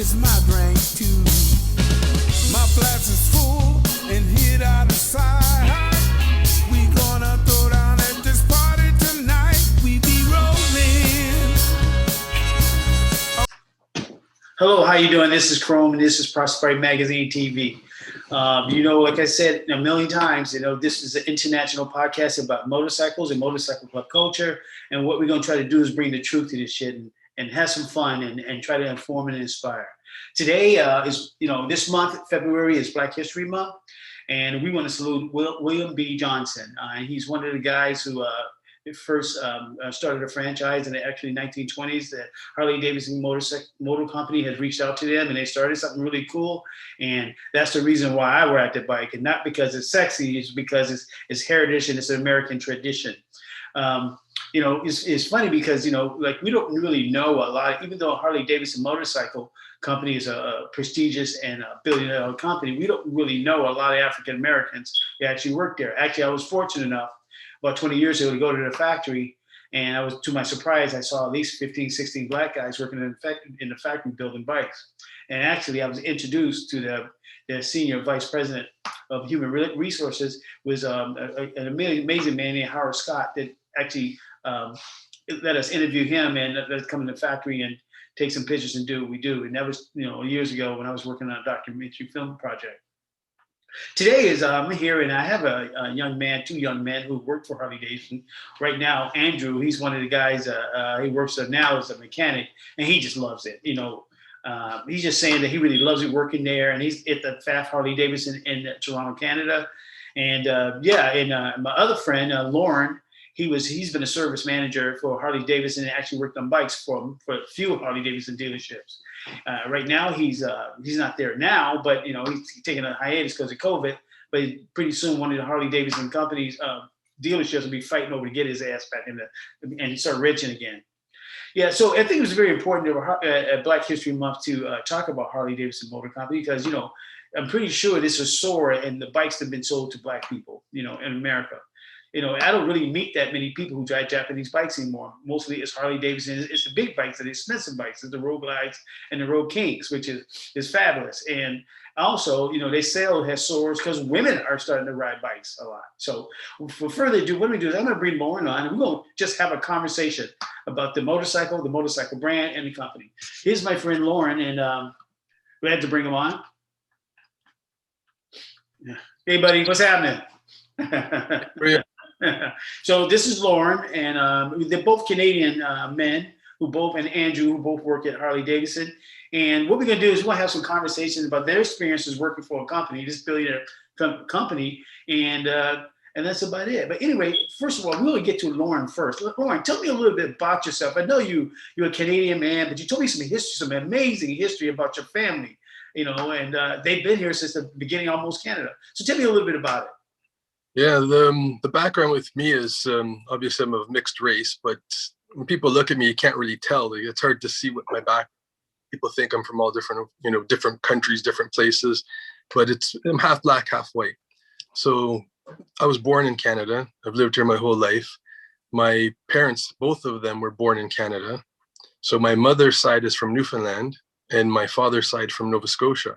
It's my drink too. My glass is full and hit out of sight. We gonna throw down at this party tonight. We be rolling. Hello, how you doing? This is Krome, and this is Prosperity Magazine TV. Like I said a million times, this is an international podcast about motorcycles and motorcycle club culture. And what we're going to try to do is bring the truth to this shit and have some fun and try to inform and inspire. Today is, this month, February, is Black History Month. And we want to salute William B. Johnson. He's one of the guys who first started a franchise in the actually 1920s. The Harley-Davidson Motor Company has reached out to them, and they started something really cool. And that's the reason why I ride the bike, and not because it's sexy. It's because it's heritage and it's an American tradition. It's funny because, we don't really know a lot, even though Harley-Davidson Motorcycle Company is a prestigious and a billion-dollar company. We don't really know a lot of African Americans who actually work there. Actually, I was fortunate enough about 20 years ago to go to the factory, and to my surprise, I saw at least 15, 16 black guys working in the factory building bikes. And actually, I was introduced to the senior vice president of human resources, was an amazing man named Howard Scott that actually let us interview him and let us come in the factory and take some pictures and do what we do. And that was, years ago when I was working on a documentary film project. Today is I'm here, and I have two young men who work for Harley-Davidson right now. Andrew, he's one of the guys. He works now as a mechanic, and he just loves it. He's just saying that he really loves it working there, and he's at the FAF Harley-Davidson in Toronto, Canada. And my other friend, Lorne, he's been a service manager for Harley-Davidson and actually worked on bikes for a few Harley-Davidson dealerships. Right now, he's not there now, but he's taking a hiatus because of COVID. But pretty soon, one of the Harley-Davidson companies dealerships will be fighting over to get his ass back and start wrenching again. Yeah, so I think it was very important at Black History Month to talk about Harley-Davidson Motor Company because I'm pretty sure this is sore and the bikes have been sold to black people, in America. I don't really meet that many people who drive Japanese bikes anymore. Mostly it's Harley-Davidson. It's the big bikes, the expensive bikes. It's the Road Glides and the Road Kings, which is fabulous. And also, they sell has sores because women are starting to ride bikes a lot. So for further ado, what I'm going to do is I'm going to bring Lorne on, and we're going to just have a conversation about the motorcycle brand, and the company. Here's my friend Lorne, and we had to bring him on. Hey, buddy, what's happening? So this is Lorne, and they're both Canadian men and Andrew, who both work at Harley-Davidson. And what we're going to do is we're going to have some conversations about their experiences working for a company, this billionaire company, and that's about it. But anyway, first of all, we'll get to Lorne first. Lorne, tell me a little bit about yourself. I know you're a Canadian man, but you told me some amazing history about your family, and they've been here since the beginning, almost Canada. So tell me a little bit about it. Yeah, the background with me is obviously I'm of mixed race, but when people look at me, you can't really tell. It's hard to see what my background. People think I'm from all different, different countries, different places, but I'm half black, half white. So I was born in Canada. I've lived here my whole life. My parents, both of them, were born in Canada. So my mother's side is from Newfoundland, and my father's side from Nova Scotia.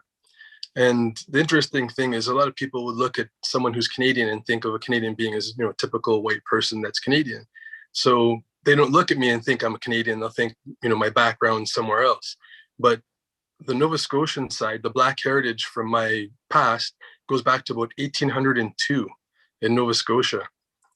And the interesting thing is a lot of people would look at someone who's Canadian and think of a Canadian being as, a typical white person that's Canadian. So they don't look at me and think I'm a Canadian. They'll think, my background somewhere else. But the Nova Scotian side, the black heritage from my past goes back to about 1802 in Nova Scotia.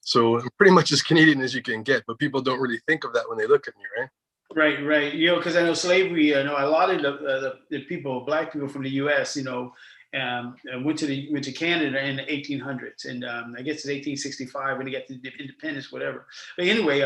So I'm pretty much as Canadian as you can get, but people don't really think of that when they look at me, right? Right. Because I know slavery. I know a lot of the people, black people from the U.S. Went to Canada in the 1800s, and I guess it's 1865 when they got the independence, whatever. But anyway,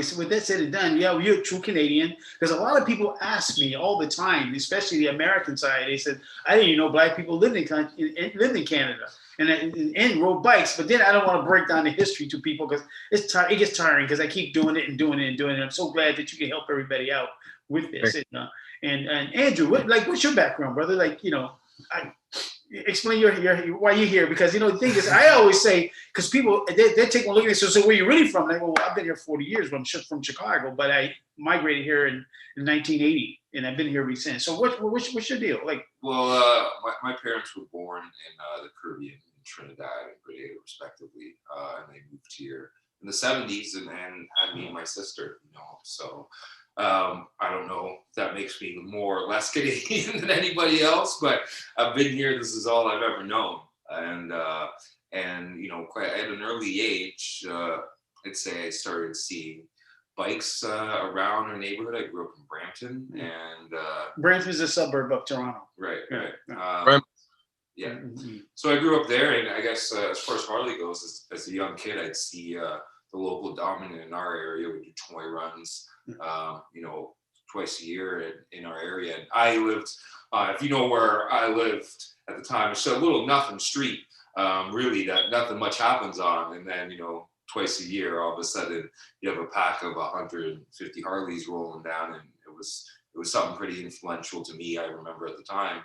so with that said and done, yeah, you're a true Canadian. Because a lot of people ask me all the time, especially the American side. They said, I didn't even know black people lived in Canada and rode bikes. But then I don't want to break down the history to people because it gets tiring because I keep doing it and doing it and doing it. I'm so glad that you can help everybody out with this. Right. And Andrew, what's your background, brother? Explain why you're here, because the thing is, I always say, because people they take one look at it, so where you really from? Like, well, I've been here 40 years, but I'm from Chicago, but I migrated here in 1980, and I've been here ever since. So what's your deal? Like, Well, my parents were born in the Caribbean, in Trinidad and Grenada, respectively, and they moved here in the 70s and had me and my sister, so I don't know if that makes me more or less Canadian than anybody else, but I've been here. This is all I've ever known, and quite at an early age, I'd say I started seeing bikes around our neighborhood. I grew up in Brampton, and Brampton is a suburb of Toronto. right. Yeah. Mm-hmm. So I grew up there, and I guess as far as Harley goes, as a young kid, I'd see the local dominant in our area would do toy runs, twice a year in our area. And I lived, if you know where I lived at the time, it's a little nothing street, really, that nothing much happens on. And then, twice a year, all of a sudden, you have a pack of 150 Harleys rolling down, and it was something pretty influential to me. I remember at the time.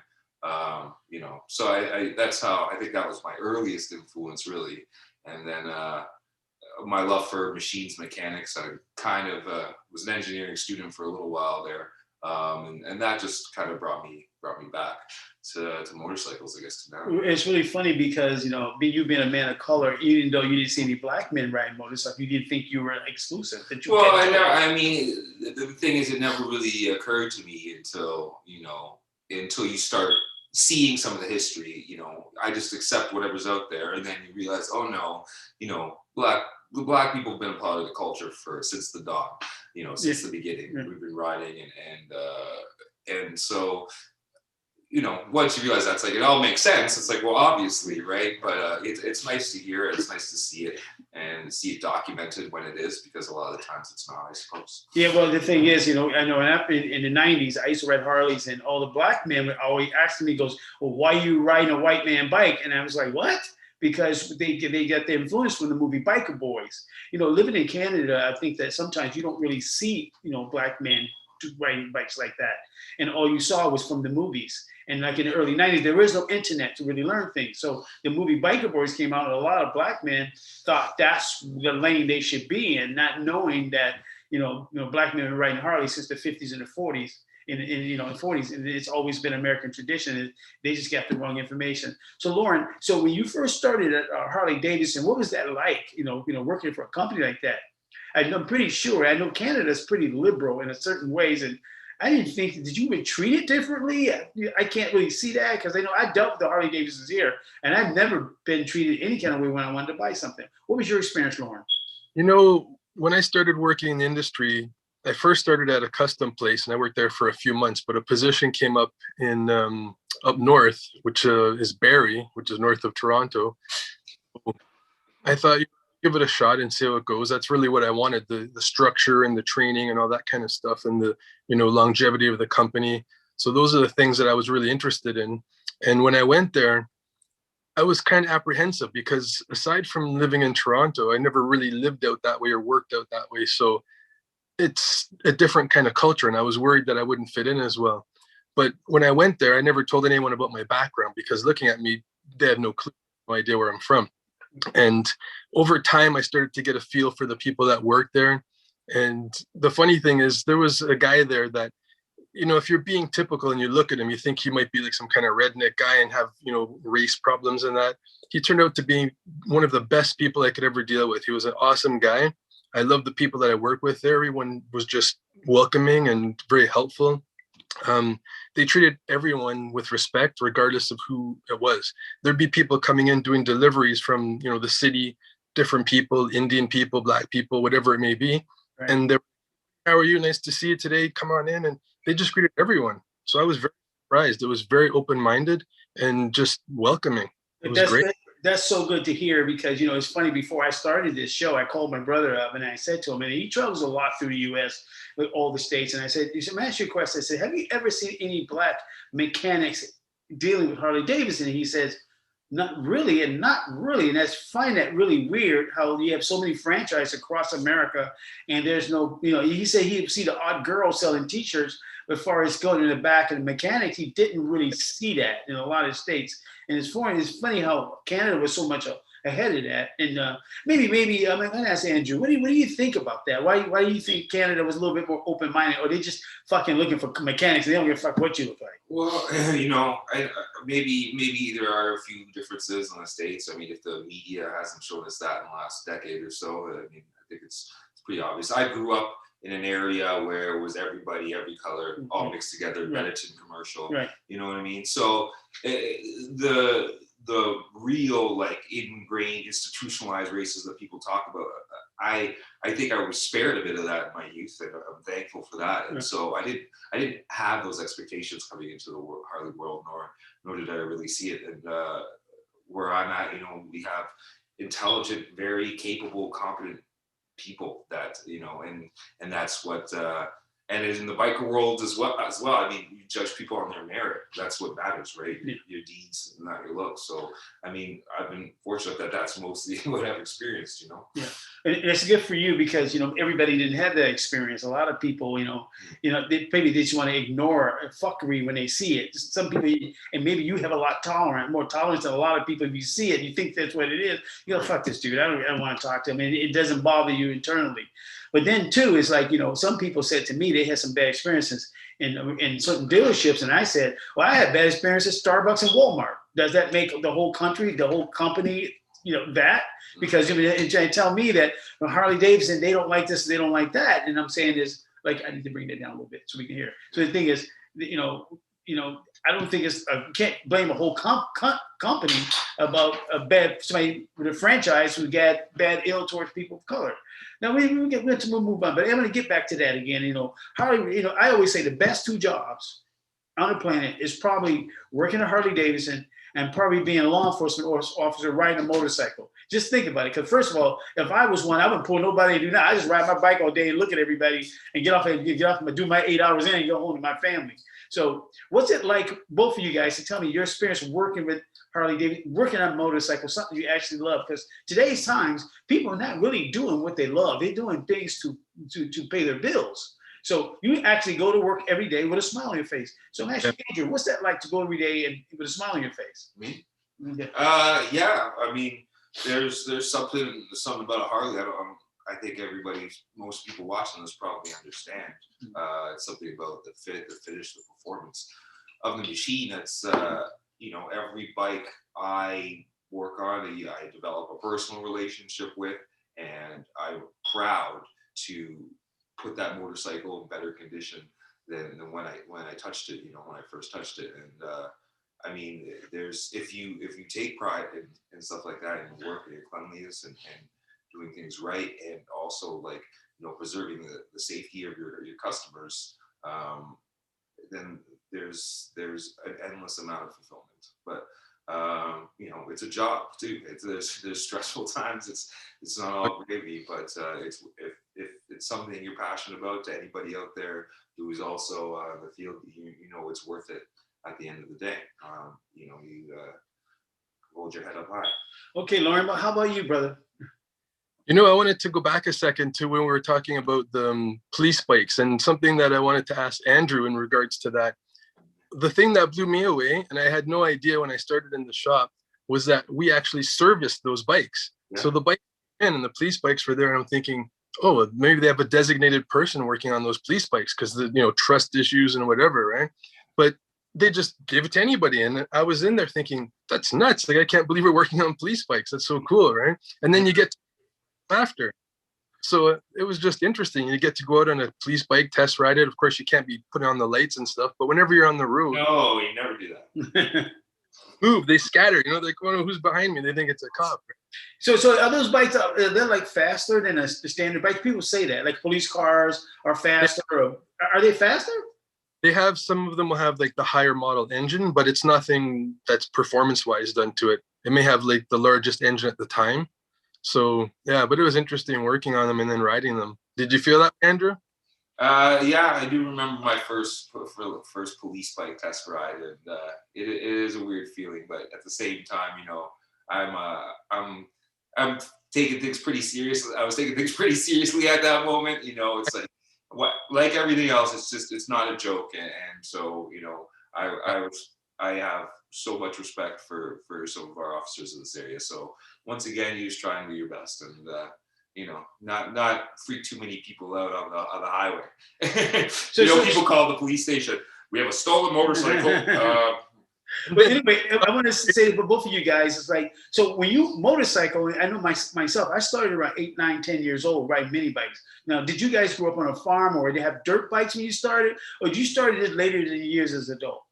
So I that's how I think that was my earliest influence, really. And then my love for machines, mechanics. I kind of was an engineering student for a little while there, and that just kind of brought me back to motorcycles, I guess, to now. It's really funny because you being a man of color, even though you didn't see any black men riding motorcycles, you didn't think you were exclusive. The thing is, it never really occurred to me until you start seeing some of the history. I just accept whatever's out there, and then you realize, oh no, black people have been a part of the culture since the dawn, since the beginning. Yeah. We've been riding, and so once you realize that's like, it all makes sense. It's like, well, obviously, right? But it's nice to hear it. It's nice to see it and see it documented when it is, because a lot of the times it's not, I suppose. Yeah, well, the thing is, I know in the 90s, I used to ride Harleys, and all the black men would always ask me, goes, well, why are you riding a white man bike? And I was like, what? Because they get their influence from the movie Biker Boys. Living in Canada, I think that sometimes you don't really see, black men riding bikes like that. And all you saw was from the movies. And like in the early 90s, there was no internet to really learn things. So the movie Biker Boys came out, and a lot of black men thought that's the lane they should be in, not knowing that, black men were riding Harley since the 50s and the 40s. In 40s, and it's always been American tradition. They just got the wrong information. So Lorne, when you first started at Harley Davidson, what was that like? Working for a company like that. I'm pretty sure. I know Canada's pretty liberal in a certain ways, and I didn't think. Did you even treat it differently? I can't really see that, because I dealt with the Harley Davidsons here, and I've never been treated any kind of way when I wanted to buy something. What was your experience, Lorne? When I started working in the industry, I first started at a custom place, and I worked there for a few months, but a position came up in up north, which is Barrie, which is north of Toronto. I thought, give it a shot and see how it goes. That's really what I wanted, the structure and the training and all that kind of stuff, and the longevity of the company. So those are the things that I was really interested in. And when I went there, I was kind of apprehensive, because aside from living in Toronto, I never really lived out that way or worked out that way. So it's a different kind of culture, and I was worried that I wouldn't fit in as well. But when I went there, I never told anyone about my background, because looking at me, they had no clue, no idea where I'm from. And over time, I started to get a feel for the people that worked there. And the funny thing is, there was a guy there that, if you're being typical and you look at him, you think he might be like some kind of redneck guy and have, race problems and that. He turned out to be one of the best people I could ever deal with. He was an awesome guy. I love the people that I work with there. Everyone was just welcoming and very helpful. They treated everyone with respect, regardless of who it was. There'd be people coming in doing deliveries from, the city, different people, Indian people, black people, whatever it may be. Right. And they're, how are you? Nice to see you today. Come on in. And they just greeted everyone. So I was very surprised. It was very open-minded and just welcoming. It was great. That's so good to hear, because, it's funny, before I started this show, I called my brother up and I said to him, and he travels a lot through the U.S. with all the states. And I said, let me ask you a question. I said, have you ever seen any black mechanics dealing with Harley Davidson? And he says, not really, and not really. And find that really weird, how you have so many franchises across America, and there's no, he said he'd see the odd girl selling t-shirts, but as far as going in the back of the mechanics, he didn't really see that in a lot of states. And it's funny how Canada was so much ahead of that. And maybe I'm gonna ask Andrew, what do you think about that? Why do you think Canada was a little bit more open-minded, or they just fucking looking for mechanics? They don't give a fuck what you look like. Well, maybe there are a few differences in the States. I mean, if the media hasn't shown us that in the last decade or so, I mean, I think it's pretty obvious. I grew up in an area where it was everybody, every color, all mixed together, Benetton commercial. Right. You know what I mean? So the real like ingrained institutionalized racism that people talk about, I think I was spared a bit of that in my youth, and I'm thankful for that. And so I didn't have those expectations coming into the Harley world, nor did I really see it. And where I'm at, we have intelligent, very capable, competent people that, and that's what and in the biker world as well. I mean, you judge people on their merit. That's what matters, right? Your deeds, not your looks. So I mean, I've been fortunate that that's mostly what I've experienced, Yeah, and it's good for you because everybody didn't have that experience. A lot of people, they just want to ignore fuckery when they see it. Some people, and maybe you have a lot more tolerance than a lot of people. If you see it, you think that's what it is. You go, fuck this dude. I don't want to talk to him. And it doesn't bother you internally. But then too, it's like, some people said to me, they had some bad experiences in certain dealerships. And I said, well, I had bad experiences at Starbucks and Walmart. Does that make the whole country, the whole company, that? Because and tell me that Harley Davidson, they don't like this, they don't like that. And I'm saying is like, I need to bring that down a little bit so we can hear it. So the thing is, I don't think you can't blame a whole company about somebody with a franchise who got bad ill towards people of color. Now we have to move on, but I'm going to get back to that again. Harley, I always say the best two jobs on the planet is probably working at Harley Davidson and probably being a law enforcement officer riding a motorcycle. Just think about it. Because first of all, if I was one, I wouldn't pull nobody to do that. I just ride my bike all day and look at everybody and get off and do my 8 hours in and go home to my family. So what's it like, both of you guys, to tell me your experience working with Harley Davidson, working on motorcycles, something you actually love? Because today's times, people are not really doing what they love. They're doing things to pay their bills. So you actually go to work every day with a smile on your face. So I'm asking Andrew, what's that like to go every day and with a smile on your face? Me? Yeah. I mean, there's something about a Harley. I think most people watching this probably understand. It's something about the fit, the finish, the performance of the machine. That's every bike I work on, I develop a personal relationship with, and I'm proud to put that motorcycle in better condition than when I touched it. When I first touched it, and I mean, if you take pride in stuff like that, in your work and your cleanliness and doing things right, and also preserving the safety of your customers, then there's an endless amount of fulfillment. But it's a job too. There's stressful times. It's not all gravy, but if it's something you're passionate about, to anybody out there who is also in the field, it's worth it at the end of the day. You hold your head up high. Okay, Lorne, how about you, brother? I wanted to go back a second to when we were talking about the police bikes, and something that I wanted to ask Andrew in regards to that. The thing that blew me away, and I had no idea when I started in the shop, was that we actually serviced those bikes. Yeah. So the bike and the police bikes were there, and I'm thinking, oh, maybe they have a designated person working on those police bikes because the trust issues and whatever, right? But they just gave it to anybody, and I was in there thinking, that's nuts. Like, I can't believe we're working on police bikes. That's so cool, right? And then you get after. So it was just interesting. You get to go out on a police bike, test ride it. Of course, you can't be putting on the lights and stuff, but whenever you're on the road. No, you never do that. Move, they scatter, like, oh, who's behind me? They think it's a cop. So are those bikes, they're like faster than the standard bike? People say that, like police cars are faster. Are they faster? They have, some of them will have like the higher model engine, but it's nothing that's performance-wise done to it. It may have like the largest engine at the time. So yeah, but it was interesting working on them and then riding them. Did you feel that, Andrew? Yeah, I do remember my first police bike test ride, and it is a weird feeling, but at the same time, I'm taking things pretty seriously. I was taking things pretty seriously at that moment. It's like everything else, it's not a joke, and so I was I have so much respect for some of our officers in this area. So once again, you just try and do your best, and not freak too many people out on the highway. People call the police station. We have a stolen motorcycle. But anyway, I want to say for both of you guys, it's like, so when you motorcycle, I know myself, I started around 8, 9, 10 years old riding mini bikes. Now, did you guys grow up on a farm, or did you have dirt bikes when you started, or did you started it later in the years as an adult?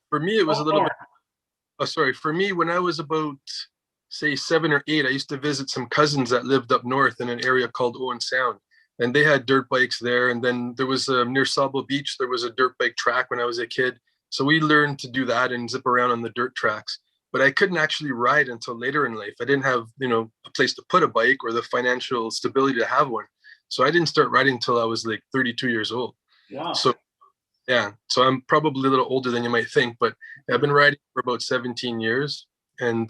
For me, it was a little bit. Oh, sorry. For me, when I was about, say, 7 or 8, I used to visit some cousins that lived up north in an area called Owen Sound, and they had dirt bikes there. And then there was near Sabo Beach, there was a dirt bike track when I was a kid. So we learned to do that and zip around on the dirt tracks. But I couldn't actually ride until later in life. I didn't have, a place to put a bike or the financial stability to have one. So I didn't start riding until I was like 32 years old. Wow. So yeah, so I'm probably a little older than you might think, but I've been riding for about 17 years. And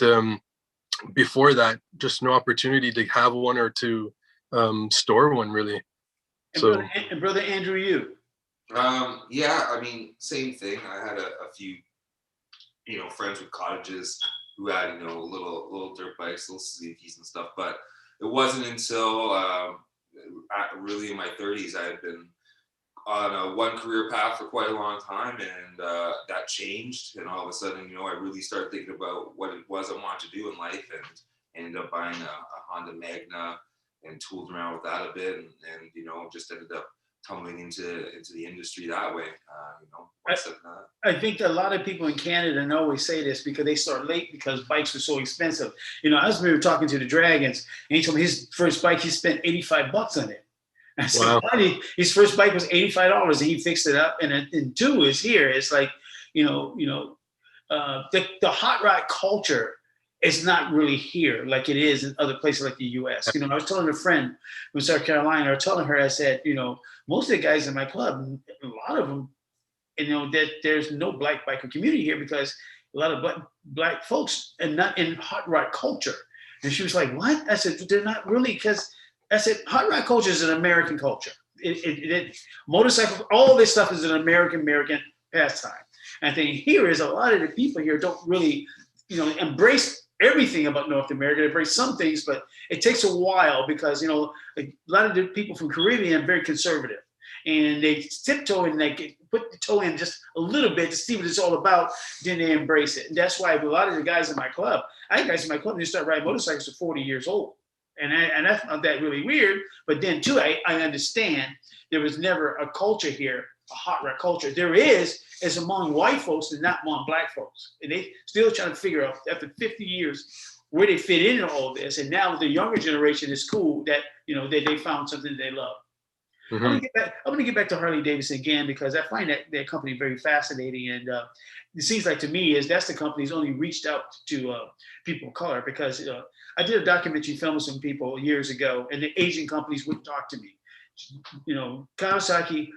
before that, just no opportunity to have one or to store one, really. And brother Andrew, you? Yeah, I mean, same thing. I had a few, friends with cottages who had, little dirt bikes, little Suzuki's and stuff. But it wasn't until really in my 30s, I had been on a one career path for quite a long time, and that changed. And all of a sudden, I really started thinking about what it was I wanted to do in life, and ended up buying a Honda Magna and tooled around with that a bit, and just ended up tumbling into the industry that way. I think that a lot of people in Canada always say this because they start late because bikes were so expensive. I was talking to the Dragons, and he told me his first bike, he spent $85 on it. I said, wow. His first bike was $85, and he fixed it up. And two is here. It's like, the hot rod culture is not really here like it is in other places like the U.S. I was telling a friend from South Carolina, I was telling her, I said, most of the guys in my club, a lot of them, that there's no black biker community here because a lot of black folks are not in hot rod culture. And she was like, what? I said, they're not really, because I said, hot rod culture is an American culture. Motorcycle, all this stuff is an American pastime. And I think here is a lot of the people here don't really, embrace everything about North America. They embrace some things, but it takes a while because, a lot of the people from Caribbean are very conservative. And they tiptoe and they put the toe in just a little bit to see what it's all about, then they embrace it. And that's why a lot of the guys in my club, I had guys in my club who start riding motorcycles at 40 years old. And I found that really weird. But then too, I understand there was never a culture here, a hot rod culture. There is among white folks and not among black folks. And they still trying to figure out after 50 years where they fit into all this. And now the younger generation is cool that, they found something they love. Mm-hmm. I'm going to get back to Harley Davidson again because I find that their company very fascinating. And it seems like to me that's the company that's only reached out to people of color because I did a documentary film with some people years ago, and the Asian companies wouldn't talk to me. Kawasaki,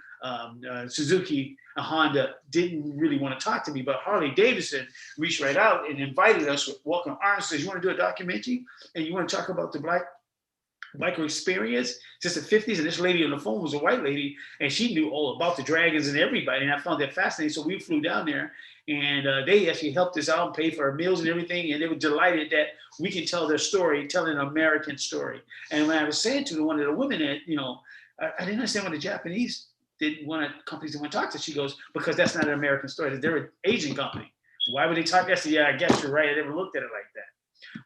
Suzuki, and Honda didn't really want to talk to me, but Harley Davidson reached right out and invited us with welcome arms. Says, you want to do a documentary and you want to talk about the black biker experience since the 50s? And this lady on the phone was a white lady, and she knew all about the Dragons and everybody, and I found that fascinating. So we flew down there, and they actually helped us out and paid for our meals and everything, and they were delighted that we could tell their story, tell an American story. And when I was saying to one of the women that, I didn't understand why the Japanese companies didn't want to talk to, she goes, because that's not an American story. They're an Asian company. Why would they talk? I said, yeah, I guess you're right. I never looked at it like that.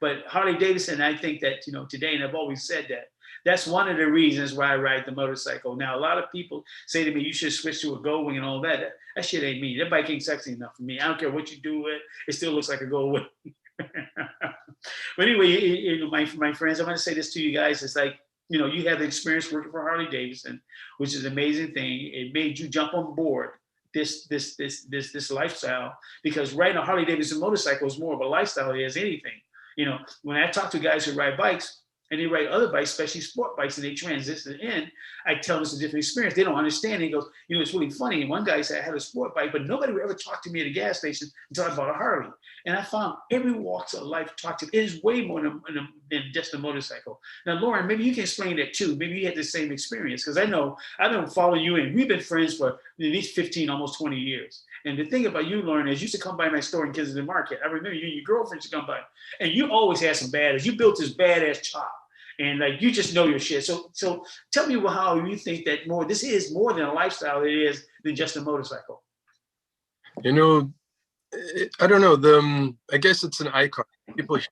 But Harley Davidson, I think that, today, and I've always said that, that's one of the reasons why I ride the motorcycle. Now, a lot of people say to me, you should switch to a Gold Wing and all that. That shit ain't me. That bike ain't sexy enough for me. I don't care what you do with it. It still looks like a Gold Wing. But anyway, my friends, I want to say this to you guys. It's like, you have the experience working for Harley Davidson, which is an amazing thing. It made you jump on board this lifestyle, because riding a Harley Davidson motorcycle is more of a lifestyle as anything. When I talk to guys who ride bikes and they ride other bikes, especially sport bikes, and they transition in, I tell them it's a different experience. They don't understand. He goes, it's really funny. And one guy said, I had a sport bike, but nobody would ever talk to me at a gas station until I bought a Harley. And I found every walks of life talk to me. It is way more than just a motorcycle. Now, Lorne, maybe you can explain that too. Maybe you had the same experience, because I know I've been following you, and we've been friends for least 15, almost 20 years. And the thing about you, Lorne, is you used to come by my store in Kensington Market. I remember you and your girlfriend used to come by, and you always had some badass. You built this badass chop, and like you just know your shit. So tell me how you think that this is more than a lifestyle. It is than just a motorcycle. You know, I don't know. I guess it's an icon. People hear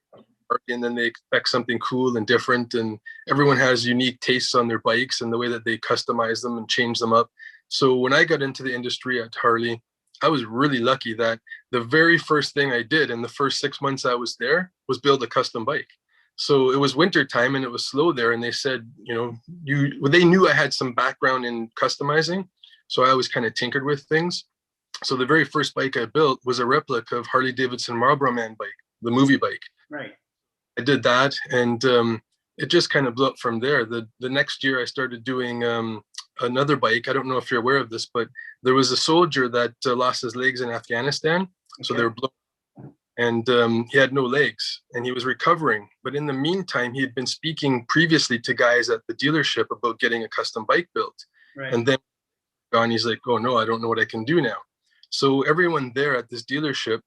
Harley and then they expect something cool and different, and everyone has unique tastes on their bikes and the way that they customize them and change them up. So when I got into the industry at Harley, I was really lucky that the very first thing I did in the first 6 months I was there was build a custom bike. So it was winter time and it was slow there, and they said, they knew I had some background in customizing, so I always kind of tinkered with things. So the very first bike I built was a replica of Harley Davidson Marlboro Man bike, the movie bike. Right. I did that, and it just kind of blew up from there. The next year I started doing another bike. I don't know if you're aware of this, but there was a soldier that lost his legs in Afghanistan. Okay. So they were blown, and he had no legs, and he was recovering. But in the meantime, he had been speaking previously to guys at the dealership about getting a custom bike built. Right. And then he's like, oh no, I don't know what I can do now. So everyone there at this dealership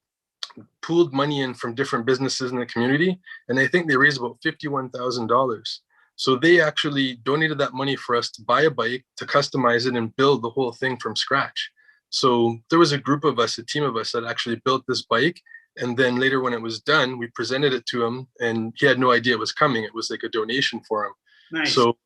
pooled money in from different businesses in the community, and I think they raised about $51,000. So they actually donated that money for us to buy a bike, to customize it, and build the whole thing from scratch. So there was a group of us, a team of us that actually built this bike. And then later when it was done, we presented it to him, and he had no idea it was coming. It was like a donation for him. Nice. So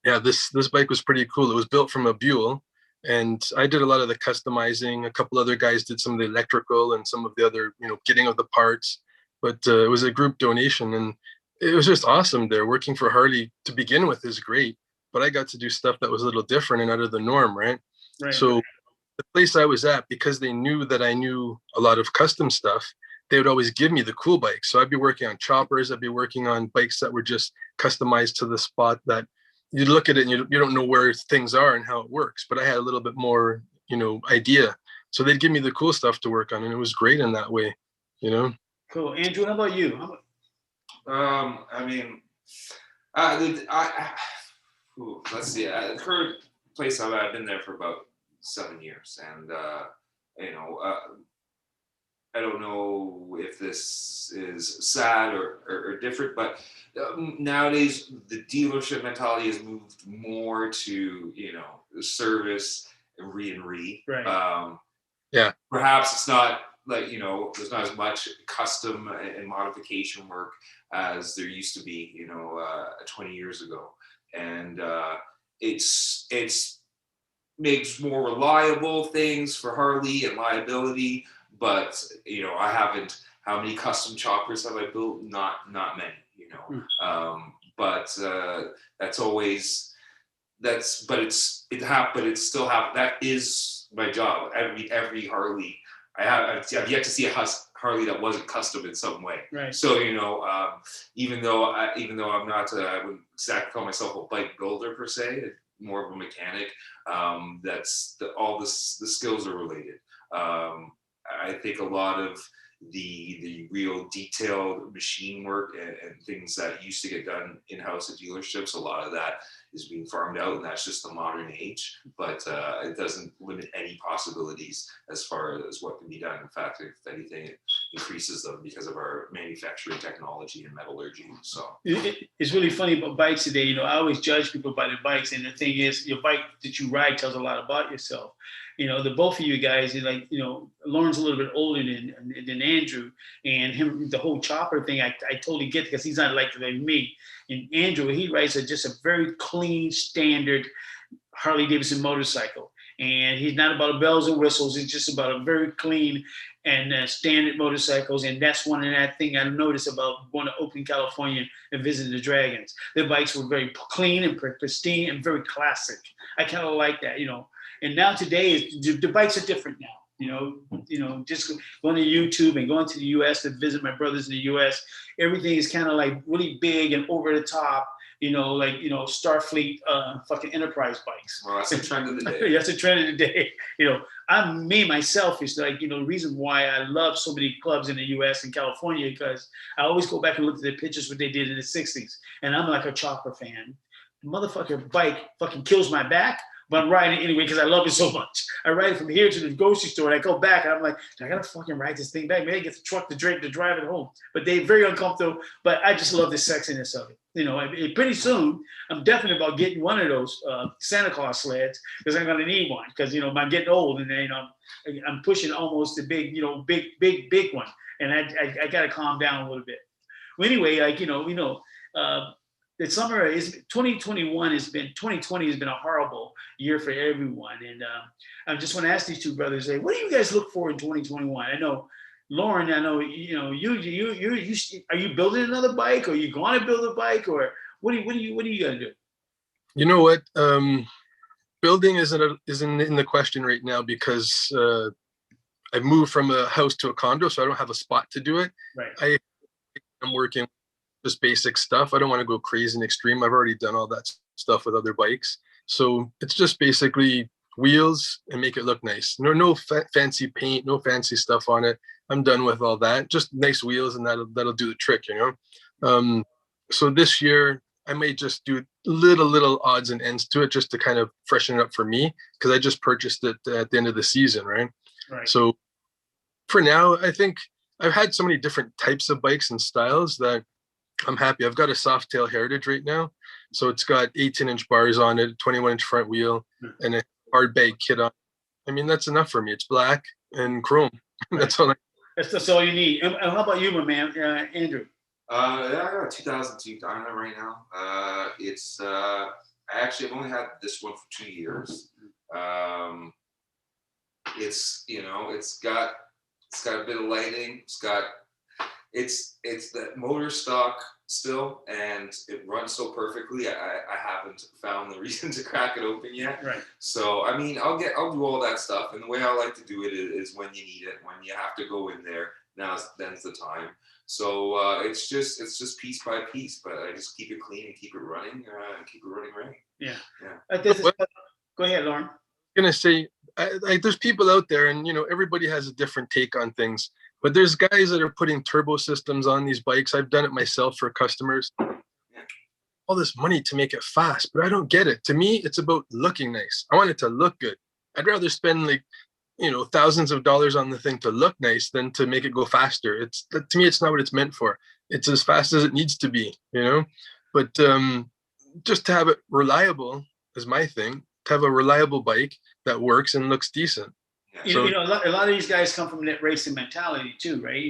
yeah, this bike was pretty cool. It was built from a Buell, and I did a lot of the customizing. A couple other guys did some of the electrical and some of the other, getting of the parts. But it was a group donation, and it was just awesome there. Working for Harley to begin with is great, but I got to do stuff that was a little different and out of the norm, right? So the place I was at, because they knew that I knew a lot of custom stuff, they would always give me the cool bikes. So I'd be working on choppers. I'd be working on bikes that were just customized to the spot that you look at it and you don't know where things are and how it works. But I had a little bit more, idea. So they'd give me the cool stuff to work on, and it was great in that way, Cool. Andrew, how about you? Let's see. The current place I've been there for about 7 years, and I don't know if this is sad or different, but nowadays the dealership mentality has moved more to service and re. Right. Yeah. Perhaps it's not like there's not as much custom and modification work as there used to be 20 years ago, and it's makes more reliable things for Harley and liability. But I haven't. How many custom choppers have I built? Not many. But that's always that's. But it's still that is my job. Every Harley I've yet to see a Harley that wasn't custom in some way. Right. So even though I'm not, I wouldn't exactly call myself a bike builder per se. More of a mechanic. That's all the skills are related. I think a lot of the real detailed machine work and things that used to get done in-house at dealerships, a lot of that is being farmed out, and that's just the modern age. But it doesn't limit any possibilities as far as what can be done. In fact, if anything, it increases them because of our manufacturing technology and metallurgy. So it's really funny about bikes today. I always judge people by their bikes, and the thing is, your bike that you ride tells a lot about yourself. The both of you guys, Lorne's a little bit older than Andrew, and him, the whole chopper thing, I totally get, because he's not like me. And Andrew, he rides just a very clean, standard Harley Davidson motorcycle. And he's not about bells and whistles. It's just about a very clean and standard motorcycles. And that's one of that thing I noticed about going to Oakland, California and visiting the Dragons. Their bikes were very clean and pristine and very classic. I kind of like that, And now today, the bikes are different now. Just going to YouTube and going to the U.S. to visit my brothers in the U.S. Everything is kind of like really big and over the top. Starfleet fucking Enterprise bikes. Well, that's a trend of the day. That's a trend of the day. Myself is like, the reason why I love so many clubs in the U.S. and California, because I always go back and look at the pictures what they did in the 60s. And I'm like a chopper fan. The motherfucker bike fucking kills my back, but I'm riding it anyway because I love it so much. I ride it from here to the grocery store, and I go back, and I'm like, I gotta fucking ride this thing back. Maybe I get the truck to drive it home. But they're very uncomfortable. But I just love the sexiness of it. You know, pretty soon I'm definitely about getting one of those Santa Claus sleds because I'm gonna need one because I'm getting old, and I'm pushing almost the big, big one, and I gotta calm down a little bit. Well, anyway, the summer is 2020 has been a horrible year for everyone, and I just want to ask these two brothers, what do you guys look for in 2021? I know, Lorne, you are you building another bike, or are you going to build a bike, or what are you gonna do? You know what? Building isn't in the question right now because I moved from a house to a condo, so I don't have a spot to do it. Right. I'm working just basic stuff. I don't want to go crazy and extreme. I've already done all that stuff with other bikes. So it's just basically wheels and make it look nice. No fancy paint, no fancy stuff on it. I'm done with all that. Just nice wheels, and that'll do the trick, So this year I may just do little odds and ends to it just to kind of freshen it up for me, because I just purchased it at the end of the season, right? Right. So for now, I think I've had so many different types of bikes and styles that I'm happy. I've got a Softail Heritage right now. So it's got 18-inch bars on it, 21-inch front wheel, and a hard bag kit on. I mean, that's enough for me. It's black and chrome. Right. That's all. That's all you need. And how about you, my man, Andrew? I got a 2002 Dyna right now. I actually have only had this one for 2 years. It's got a bit of lighting. It's that motor stock still, and it runs so perfectly. I haven't found the reason to crack it open yet. Right. So I mean, I'll do all that stuff, and the way I like to do it is when you need it, when you have to go in there. Then's the time. So it's just piece by piece, but I just keep it clean and keep it running, and keep it running right. Yeah. Yeah. Go ahead, Lorne. I'm gonna say, there's people out there, and everybody has a different take on things. But there's guys that are putting turbo systems on these bikes. I've done it myself for customers. All this money to make it fast, but I don't get it. To me, it's about looking nice. I want it to look good. I'd rather spend thousands of dollars on the thing to look nice than to make it go faster. To me, it's not what it's meant for. It's as fast as it needs to be, But just to have it reliable is my thing. To have a reliable bike that works and looks decent. A lot of these guys come from that racing mentality too, right?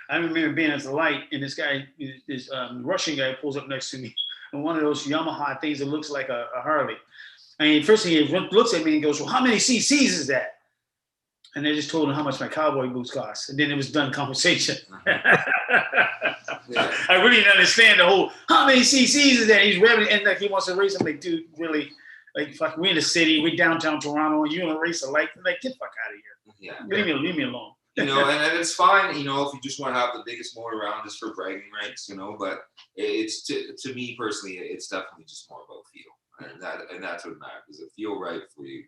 I remember being at the light, and this guy, this Russian guy, pulls up next to me, and one of those Yamaha things that looks like a Harley. I mean, first thing he looks at me and goes, "Well, how many cc's is that?" And I just told him how much my cowboy boots cost, and then it was done conversation. Yeah. I really didn't understand the whole how many cc's is that. He's revving, and like he wants to race. I'm like, dude, really? Like, fuck, we're in the city, we're downtown Toronto, and you want to race a light? Like, get the fuck out of here. Yeah. Leave me alone. And it's fine, if you just want to have the biggest motor around just for bragging rights, but it's to me personally, it's definitely just more about feel. And that's what matters. Does it feel right for you?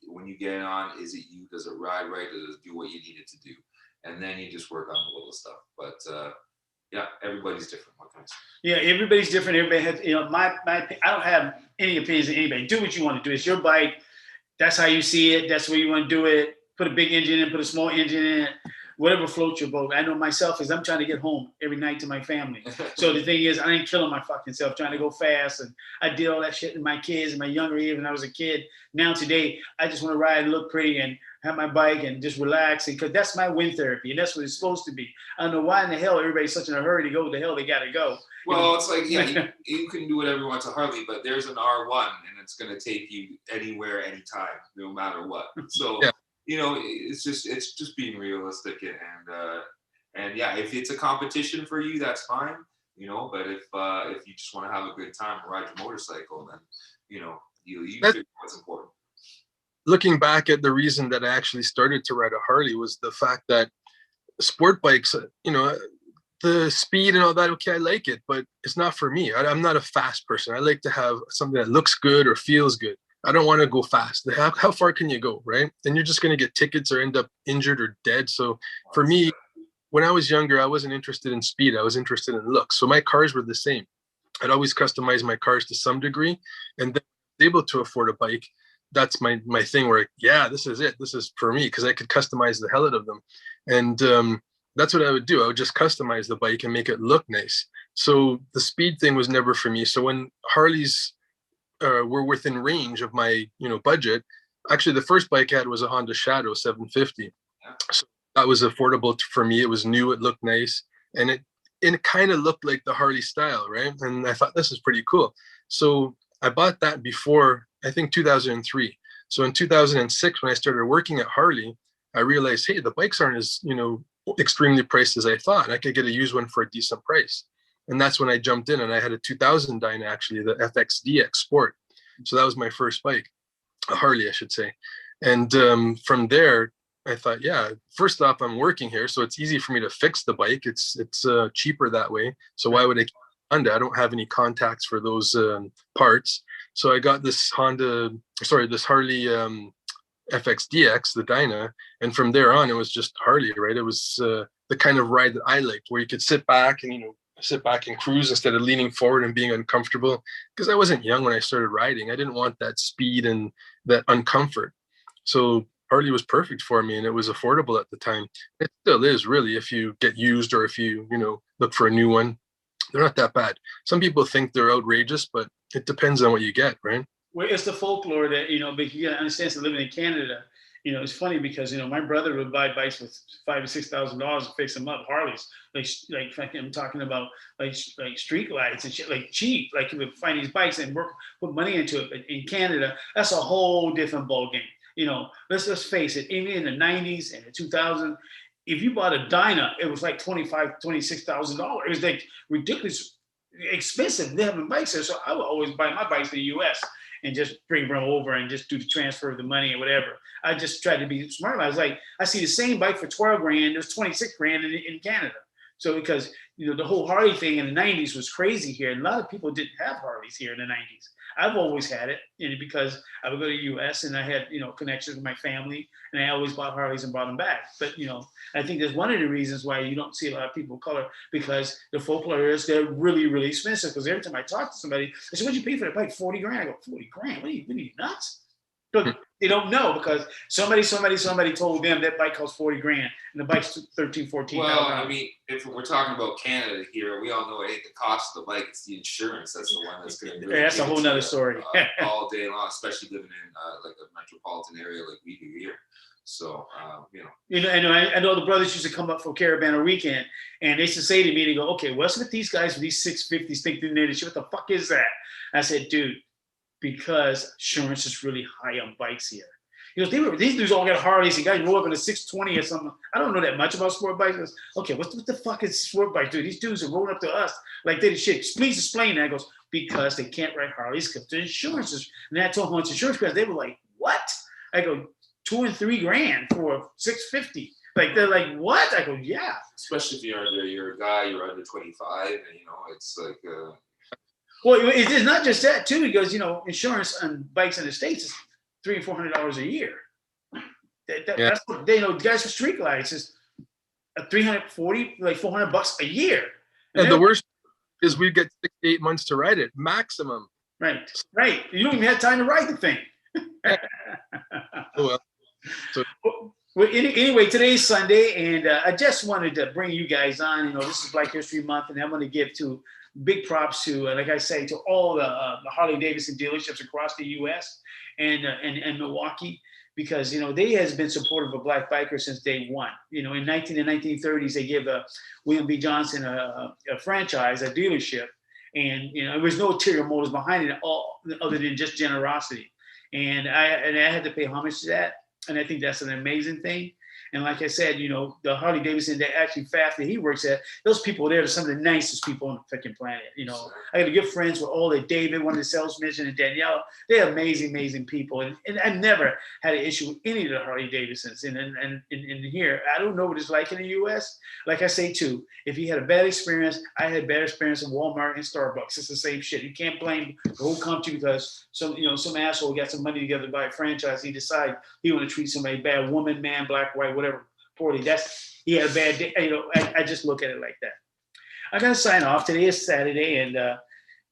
When you get on, is it you? Does it ride right? Does it do what you need it to do? And then you just work on the little stuff. But everybody's different. What can I say? Yeah, everybody's different. Everybody has, I don't have any opinions of anybody. Do what you want to do. It's your bike. That's how you see it. That's where you want to do it. Put a big engine in, put a small engine in, whatever floats your boat. I know myself is I'm trying to get home every night to my family. So the thing is, I ain't killing my fucking self trying to go fast. And I did all that shit in my kids in my younger years when I was a kid. Now today, I just want to ride and look pretty and have my bike and just relax. Because that's my wind therapy. And that's what it's supposed to be. I don't know why in the hell everybody's such in a hurry to go to the hell they got to go. Well, it's like, you can do whatever you want to Harley, but there's an R1 and it's going to take you anywhere, anytime, no matter what. So, it's just being realistic and if it's a competition for you, that's fine, but if you just want to have a good time and ride your motorcycle, then, you figure what's important. Looking back at the reason that I actually started to ride a Harley was the fact that sport bikes, the speed and all that, okay, I like it, but it's not for me. I'm not a fast person. I like to have something that looks good or feels good. I don't want to go fast. How far can you go, right? And you're just going to get tickets or end up injured or dead. So for me, when I was younger, I wasn't interested in speed. I was interested in looks. So my cars were the same. I'd always customize my cars to some degree. And then able to afford a bike, that's my thing where, yeah, this is it. This is for me, because I could customize the hell out of them. And that's what I would do. I would just customize the bike and make it look nice. So the speed thing was never for me. So when Harleys were within range of my, budget, actually the first bike I had was a Honda Shadow 750. So that was affordable for me. It was new. It looked nice. And it kind of looked like the Harley style, right? And I thought, this is pretty cool. So I bought that before, I think, 2003. So in 2006, when I started working at Harley, I realized, hey, the bikes aren't as, extremely priced as I thought. I could get a used one for a decent price. And that's when I jumped in, and I had a 2000 Dyna, actually, the FXDX Sport. So that was my first bike, a Harley, I should say. And from there, I thought, yeah, first off, I'm working here, so it's easy for me to fix the bike. It's cheaper that way. So why would I keep Honda? I don't have any contacts for those parts. So I got this Harley FXDX, the Dyna, and from there on, it was just Harley, right? It was the kind of ride that I liked, where you could sit back and cruise instead of leaning forward and being uncomfortable. Because I wasn't young when I started riding. I didn't want that speed and that uncomfort. So Harley was perfect for me, and it was affordable at the time. It still is, really, if you get used, or if you, look for a new one. They're not that bad. Some people think they're outrageous, but it depends on what you get, right? Well, it's the folklore that, but you gotta understand, so living in Canada, it's funny because, my brother would buy bikes with $5,000 to $6,000 to fix them up, Harleys, like I'm talking about, like street lights and shit, like cheap, like he would find these bikes and put money into it. But in Canada, that's a whole different ballgame. Let's face it, even in the 90s and the 2000s, if you bought a Dyna, it was like $25,000, $26,000. It was like ridiculous expensive. They having bikes there, so I would always buy my bikes in the U.S. and just bring them over and just do the transfer of the money or whatever. I just tried to be smart. I was like, I see the same bike for 12 grand. There's 26 grand in Canada. So because, the whole Harley thing in the 90s was crazy here. And a lot of people didn't have Harleys here in the 90s. I've always had it, because I would go to the U.S. and I had, connections with my family, and I always bought Harleys and brought them back. But, I think that's one of the reasons why you don't see a lot of people of color, because the folklore is they're really, really expensive. Because every time I talk to somebody, they say, "What'd you pay for that bike?" 40 grand. I go, 40 grand? What are you nuts? Look, they don't know, because somebody told them that bike costs 40 grand and the bike's 13, 14. Well, I mean, if we're talking about Canada here, we all know it ain't the cost of the bike, it's the insurance. That's the one that's going to really that's a whole nother story. All day long, especially living in like a metropolitan area like we do here. So, I know the brothers used to come up for Caravan or Weekend, and they used to say to me, they go, "Okay, what's with these guys with these 650s thinking they're the shit? What the fuck is that?" I said, "Dude, because insurance is really high on bikes here." These dudes all got Harleys, and guys roll up in a 620 or something. I don't know that much about sport bikes. Goes, okay, what the fuck is sport bike, dude? These dudes are rolling up to us like they the shit. Please explain that. I goes, because they can't ride Harleys because the insurance is. And I told them it's insurance because they were like, what? I go, $2 and $3 grand for 650. Like they're like, what? I go, yeah. Especially if you're a guy, you're under 25, and it's like. Well, it's not just that too, because insurance on bikes in the States is $300 and $400 a year. That's what they know. Guys with street lights is $340, like $400 a year. And the worst is we get 6 to 8 months to ride it maximum. Right. You don't even have time to ride the thing. Well, anyway, today's Sunday, and I just wanted to bring you guys on. This is Black History Month, and I want to give big props to, like I say, to all the Harley Davidson dealerships across the U.S. and Milwaukee, because they has been supportive of Black bikers since day one. In the 1930s, they gave William B. Johnson a franchise, a dealership, and there was no ulterior motives behind it, all other than just generosity. And I had to pay homage to that, and I think that's an amazing thing. And like I said, the Harley Davidson, that actually fast that he works at, those people there are some of the nicest people on the freaking planet. I got good friends with all that David, one of the salesmen, and Danielle. They're amazing, amazing people. And I never had an issue with any of the Harley Davidsons. And here, I don't know what it's like in the U.S. Like I say, too, if you had a bad experience, I had bad experience in Walmart and Starbucks. It's the same shit. You can't blame the whole country because some asshole got some money together to buy a franchise. He decided he want to treat somebody bad, woman, man, black, white, whatever, poorly. He had a bad day. I just look at it like that. I gotta sign off. Today is Saturday, and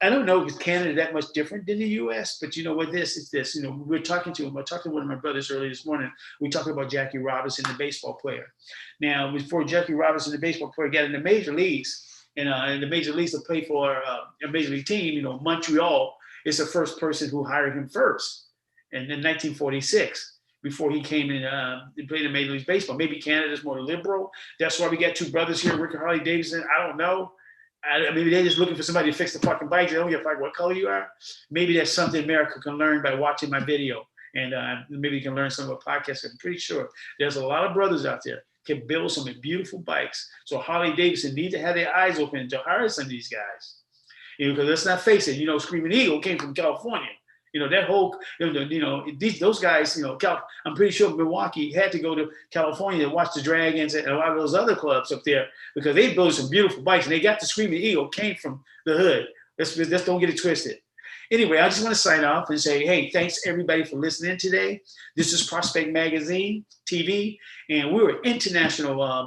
I don't know, is Canada that much different than the U.S.? But you know what? This is this. You know, we're talking to him. I talked to one of my brothers earlier this morning. We talked about Jackie Robinson, the baseball player. Now, before Jackie Robinson, the baseball player, got in the major leagues, and the major leagues to play for a major league team, you know, Montreal is the first person who hired him first, and in 1946. Before he came in, he played in Major League Baseball. Maybe Canada's more liberal. That's why we got two brothers here, Rick and Harley Davidson. I don't know. Maybe they're just looking for somebody to fix the fucking bikes. They don't give a fuck what color you are. Maybe that's something America can learn by watching my video. And maybe you can learn some of the podcasts. I'm pretty sure there's a lot of brothers out there can build some beautiful bikes. So Harley Davidson need to have their eyes open to hire some of these guys. You know, because let's not face it, you know, Screaming Eagle came from California. You know, that whole, those guys, you know, I'm pretty sure Milwaukee had to go to California to watch the Dragons and a lot of those other clubs up there because they built some beautiful bikes and they got the Screaming Eagle came from the hood. Let's don't get it twisted. Anyway, I just want to sign off and say, hey, thanks everybody for listening today. This is Prospect Magazine TV, and we're an international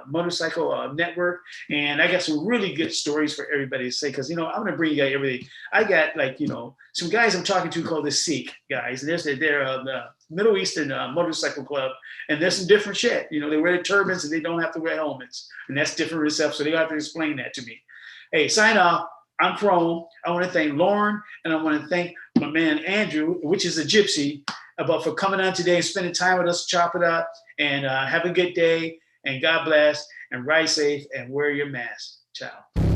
motorcycle network. And I got some really good stories for everybody to say, because, you know, I'm going to bring you guys everything. I got, like, you know, some guys I'm talking to called the Sikh guys. And they're the Middle Eastern motorcycle club. And there's some different shit. You know, they wear turbans and they don't have to wear helmets. And that's different with stuff. So they have to explain that to me. Hey, sign off. I'm Krome. I want to thank Lorne, and I want to thank my man Andrew, which is a gypsy, for coming on today and spending time with us, chop it up, and have a good day, and God bless, and ride safe, and wear your mask. Ciao.